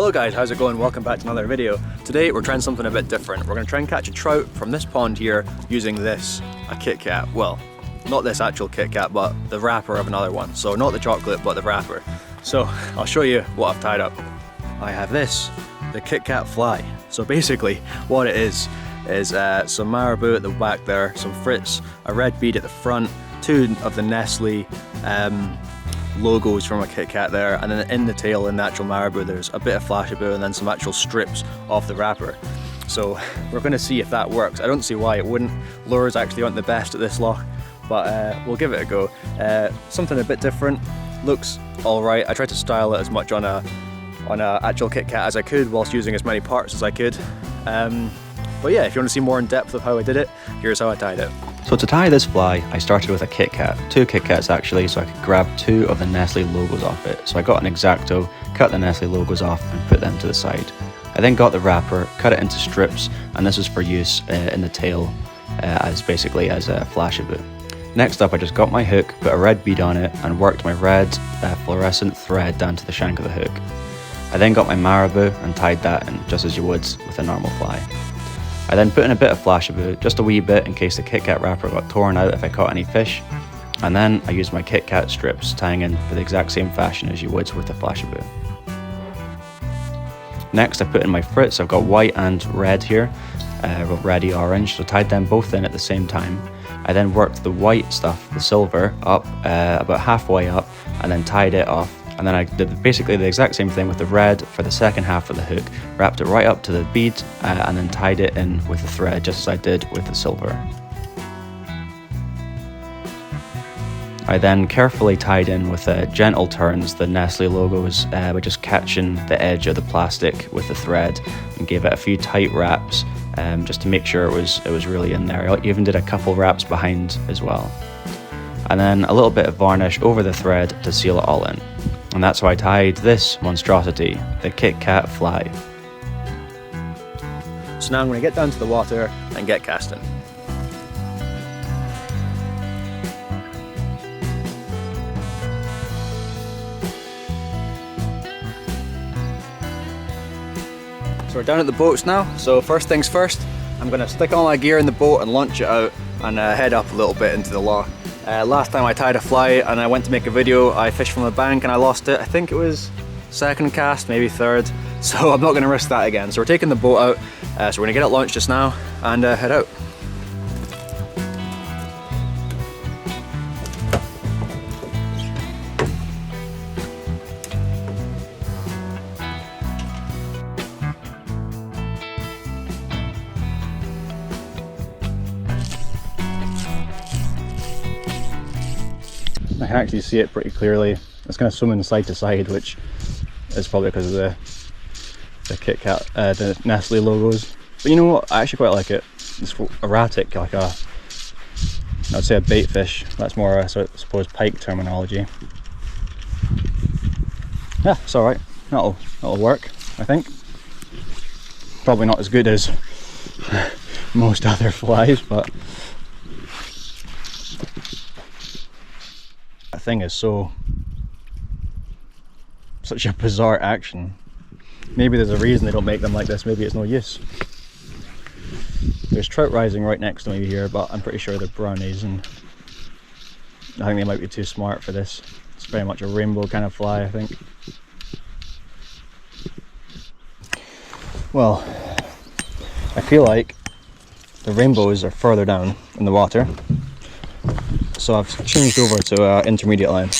Hello guys, how's it going? Welcome back to another video. Today we're trying something a bit different. We're going to try and catch a trout from this pond here using this, a KitKat. Well, not this actual KitKat, but the wrapper of another one. So not the chocolate, but the wrapper. So I'll show you what I've tied up. I have this, the KitKat fly. So basically what it is some marabou at the back there, some fritz, a red bead at the front, two of the Nestle logos from a KitKat there, and then in the tail, in the actual marabou, there's a bit of flashabou and then some actual strips of the wrapper. So we're going to see if that works. I don't see why it wouldn't. Lures actually aren't the best at this loch, but we'll give it a go. Something a bit different, looks alright. I tried to style it as much on a actual KitKat as I could whilst using as many parts as I could. But yeah, if you want to see more in depth of how I did it, here's how I tied it. So to tie this fly, I started with a KitKat, two KitKats actually, so I could grab two of the Nestle logos off it. So I got an X-Acto, cut the Nestle logos off and put them to the side. I then got the wrapper, cut it into strips, and this was for use in the tail as a flashabou. Next up, I just got my hook, put a red bead on it, and worked my red fluorescent thread down to the shank of the hook. I then got my marabou and tied that in just as you would with a normal fly. I then put in a bit of flashabou, just a wee bit in case the KitKat wrapper got torn out if I caught any fish. And then I used my KitKat strips, tying in for the exact same fashion as you would with the flashabou. Next I put in my fritz. I've got white and red here, reddy orange, so tied them both in at the same time. I then worked the white stuff, the silver, up about halfway up, and then tied it off. And then I did basically the exact same thing with the red for the second half of the hook, wrapped it right up to the bead, and then tied it in with the thread, just as I did with the silver. I then carefully tied in with gentle turns the Nestle logos by just catching the edge of the plastic with the thread, and gave it a few tight wraps just to make sure it was really in there. I even did a couple wraps behind as well. And then a little bit of varnish over the thread to seal it all in. And that's how I tied this monstrosity, the KitKat fly. So now I'm going to get down to the water and get casting. So we're down at the boats now, so first things first, I'm going to stick all my gear in the boat and launch it out and head up a little bit into the loch. Last time I tied a fly and I went to make a video, I fished from the bank and I lost it. I think it was second cast, maybe third, so I'm not going to risk that again. So we're taking the boat out, so we're going to get it launched just now and head out. I can actually see it pretty clearly. It's kind of swimming side to side, which is probably because of the KitKat, the Nestle logos. But you know what? I actually quite like it. It's erratic, like I'd say a bait fish. That's more, I suppose, pike terminology. Yeah, it's all right. That'll work, I think. Probably not as good as most other flies, but that thing is such a bizarre action. Maybe there's a reason they don't make them like this. Maybe it's no use. There's trout rising right next to me here, but I'm pretty sure they're brownies, and I think they might be too smart for this. It's very much a rainbow kind of fly, I think. Well, I feel like the rainbows are further down in the water, so I've changed over to intermediate line.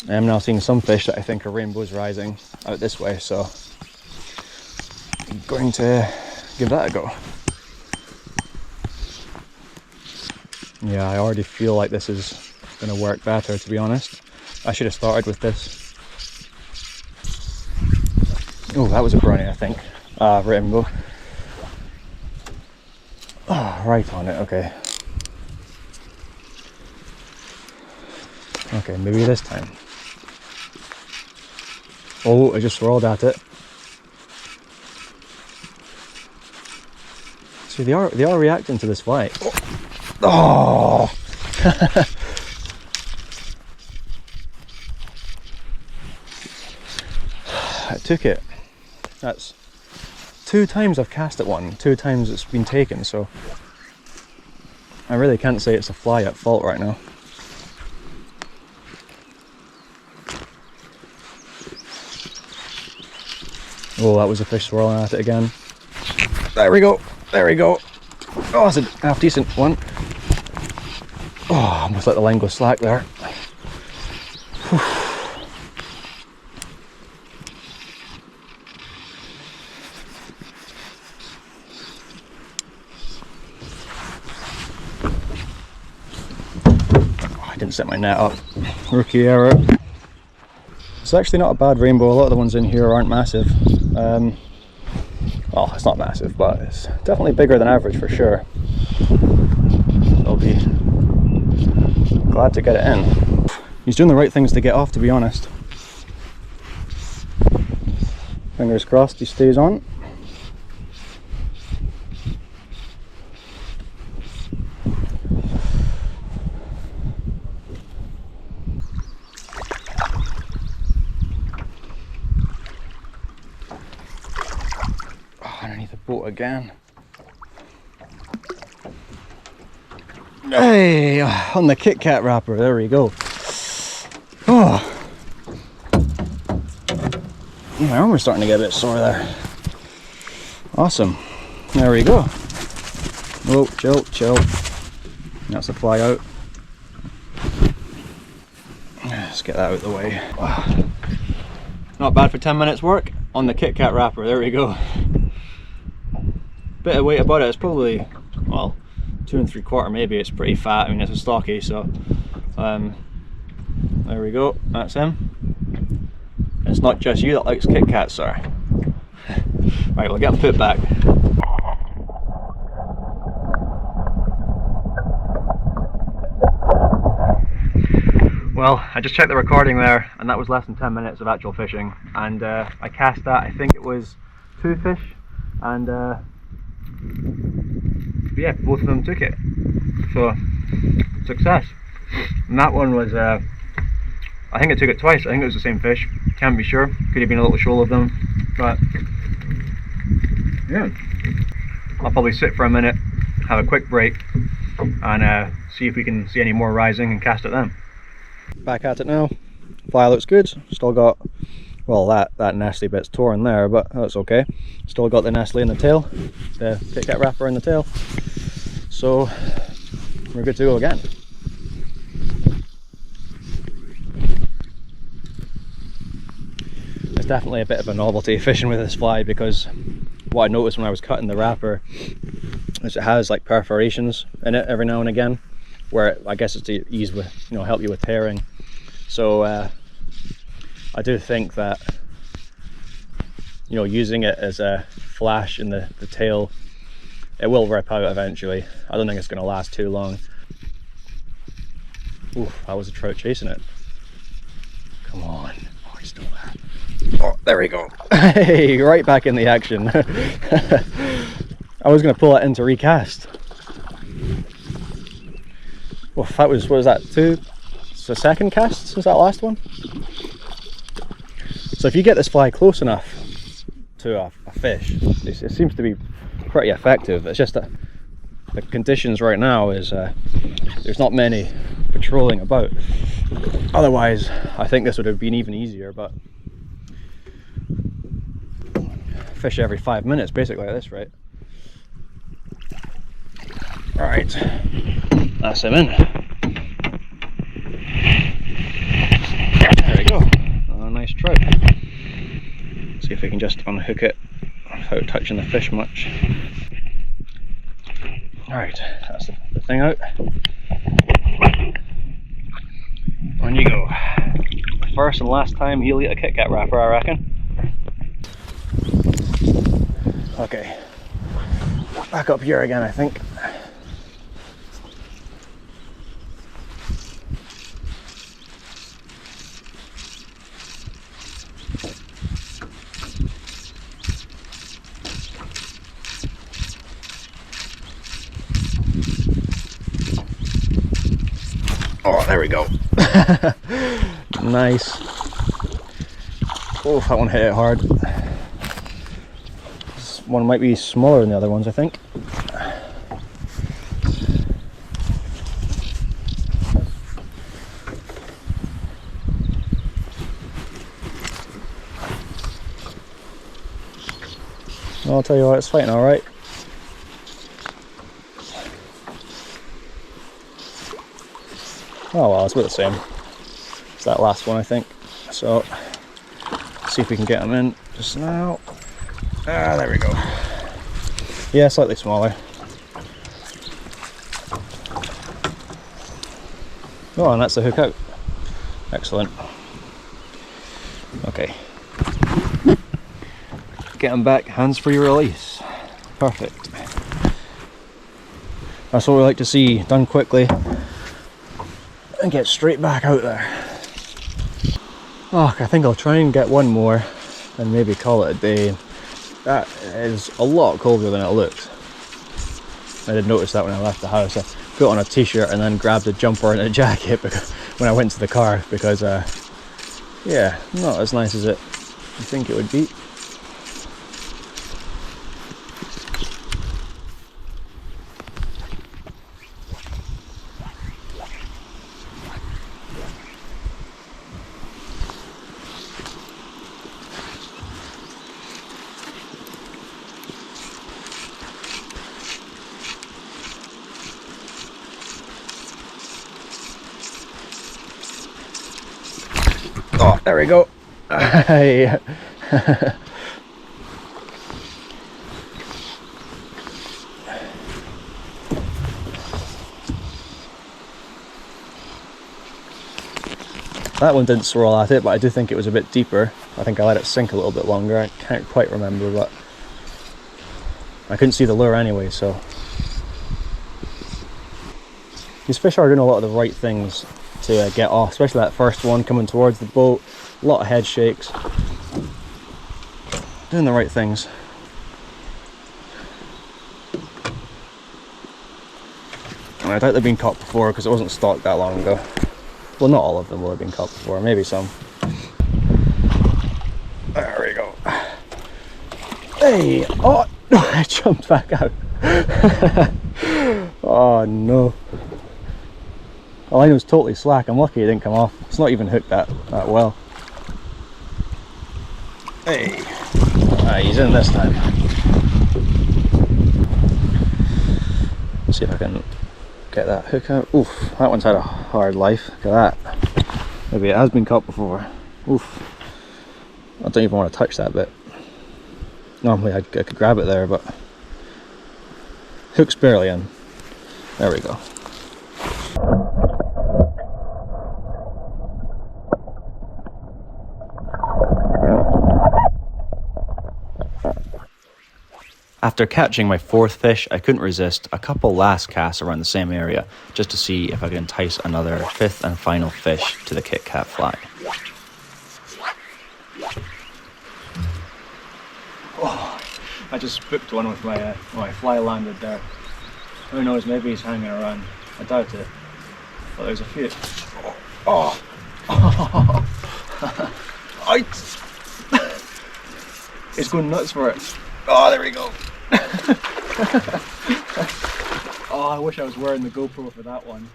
I am now seeing some fish that I think are rainbows rising out this way, so I'm going to give that a go. Yeah, I already feel like this is going to work better, to be honest. I should have started with this. Oh, that was a brownie, I think. Rainbow. Oh, right on it, okay. Okay, maybe this time. Oh, I just swirled at it. See, they are reacting to this fly. Oh! took it. That's 2 times I've cast at one, 2 times it's been taken, so I really can't say it's a fly at fault right now. Oh, that was a fish swirling at it again. There we go, there we go. Oh, that's a half decent one. Oh, I almost let the line go slack there. Whew. Oh, I didn't set my net up. Rookie error. It's actually not a bad rainbow. A lot of the ones in here aren't massive. Well, it's not massive, but it's definitely bigger than average for sure. I'll be glad to get it in. He's doing the right things to get off, to be honest. Fingers crossed he stays on. Underneath the boat again. Hey, on the KitKat wrapper, there we go. Oh, my arm was starting to get a bit sore there. Awesome, there we go. Oh, chill, chill. That's the fly out. Let's get that out of the way. Not bad for 10 minutes work on the KitKat wrapper, there we go. Bit of weight about it, it's probably, well, 2 3/4 maybe. It's pretty fat. I mean, it's a stocky, so there we go, that's him. It's not just you that likes KitKat, sir. Right, we'll get him put back. Well, I just checked the recording there, and that was less than 10 minutes of actual fishing, and I cast that, I think it was 2 fish, and yeah, both of them took it, so success. And that one was, I think it took it twice. I think it was the same fish, can't be sure, could have been a little shoal of them, but yeah. I'll probably sit for a minute, have a quick break, and see if we can see any more rising and cast it then. Back at it now. Fly looks good, still got, well, that nasty bit's torn there, but that's okay. Still got the Nestle in the tail, the KitKat wrapper in the tail, so we're good to go again. It's definitely a bit of a novelty fishing with this fly, because what I noticed when I was cutting the wrapper is it has like perforations in it every now and again, where I guess it's to ease with, you know, help you with tearing. So I do think that, you know, using it as a flash in the tail, it will rip out eventually. I don't think it's going to last too long. Ooh, that was a trout chasing it. Come on. Oh, he's still there. Oh, there we go. Hey, right back in the action. I was going to pull it in to recast. Well, that was, what was that, 2? It's the second cast since that last one. So if you get this fly close enough to a fish, it seems to be pretty effective. It's just that the conditions right now is there's not many patrolling about. Otherwise, I think this would have been even easier, but fish every 5 minutes, basically, like this, right? All right, that's him in. There we go. Oh, nice trout. See if we can just unhook it without touching the fish much. Alright, that's the thing out. On you go. First and last time he'll eat a KitKat wrapper, I reckon. Okay, back up here again, I think. Oh, there we go. Nice. Oh, that one hit it hard. This one might be smaller than the other ones, I think. I'll tell you what, it's fighting alright. Oh well, it's about the same. It's that last one, I think. So, see if we can get them in just now. Ah, there we go. Yeah, slightly smaller. Oh, and that's the hook out. Excellent. Okay. Get them back, hands free release. Perfect. That's what we like to see, done quickly. And get straight back out there. Oh, I think I'll try and get one more and maybe call it a day. That is a lot colder than it looks. I did notice that when I left the house. I put on a t-shirt and then grabbed a jumper and a jacket because, when I went to the car because, yeah, not as nice as you think it would be. Oh, there we go. That one didn't swirl at it, but I do think it was a bit deeper. I think I let it sink a little bit longer. I can't quite remember, but I couldn't see the lure anyway, so. These fish are doing a lot of the right things to get off, especially that first one coming towards the boat. A lot of head shakes. Doing the right things. And I doubt they've been caught before because it wasn't stocked that long ago. Well, not all of them will have been caught before, maybe some. There we go. Hey! Oh! I jumped back out. Oh no. The line was totally slack. I'm lucky it didn't come off. It's not even hooked that well. Hey! He's in this time. Let's see if I can get that hook out. Oof, that one's had a hard life. Look at that. Maybe it has been caught before. Oof. I don't even want to touch that bit. Normally I could grab it there, but hook's barely in. There we go. After catching my fourth fish, I couldn't resist a couple last casts around the same area just to see if I could entice another fifth and final fish to the KitKat fly. Oh, I just spooked one with my fly landed there. Who knows, maybe he's hanging around. I doubt it. But there's a few. Oh! It's going nuts for it. Oh, there we go. Oh, I wish I was wearing the GoPro for that one.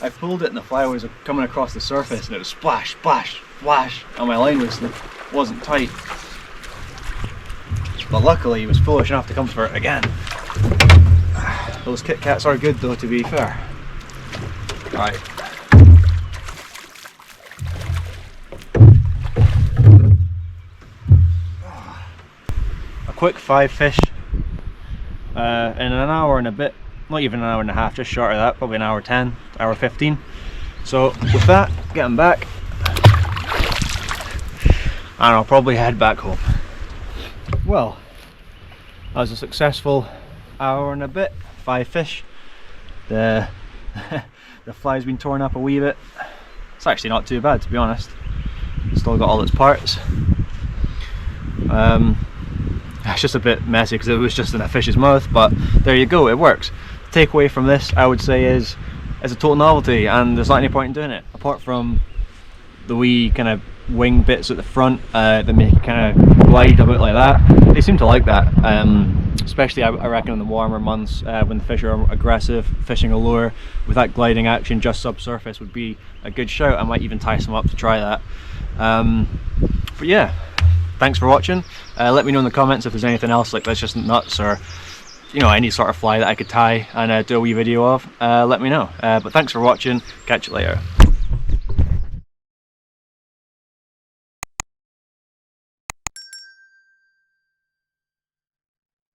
I pulled it and the fly was coming across the surface and it was splash, splash, splash, and my line wasn't tight. But luckily he was foolish enough to come for it again. Those KitKats are good though, to be fair. Right. A quick 5 fish in an hour and a bit, not even an hour and a half, just short of that, probably an hour 10, hour 15. So with that, get them back and I'll probably head back home. Well, that was a successful hour and a bit, 5 fish. The fly's been torn up a wee bit. It's actually not too bad, to be honest. Still got all its parts. It's just a bit messy because it was just in a fish's mouth, but there you go, it works. The takeaway from this, I would say, is it's a total novelty and there's not any point in doing it apart from the wee kind of wing bits at the front that make it kind of glide about like that. They seem to like that, especially I reckon in the warmer months when the fish are aggressive. Fishing a lure with that gliding action just subsurface would be a good shout. I might even tie some up to try that. But yeah, thanks for watching. Let me know in the comments if there's anything else like that's just nuts, or you know, any sort of fly that I could tie and do a wee video of. Let me know. But thanks for watching. Catch you later.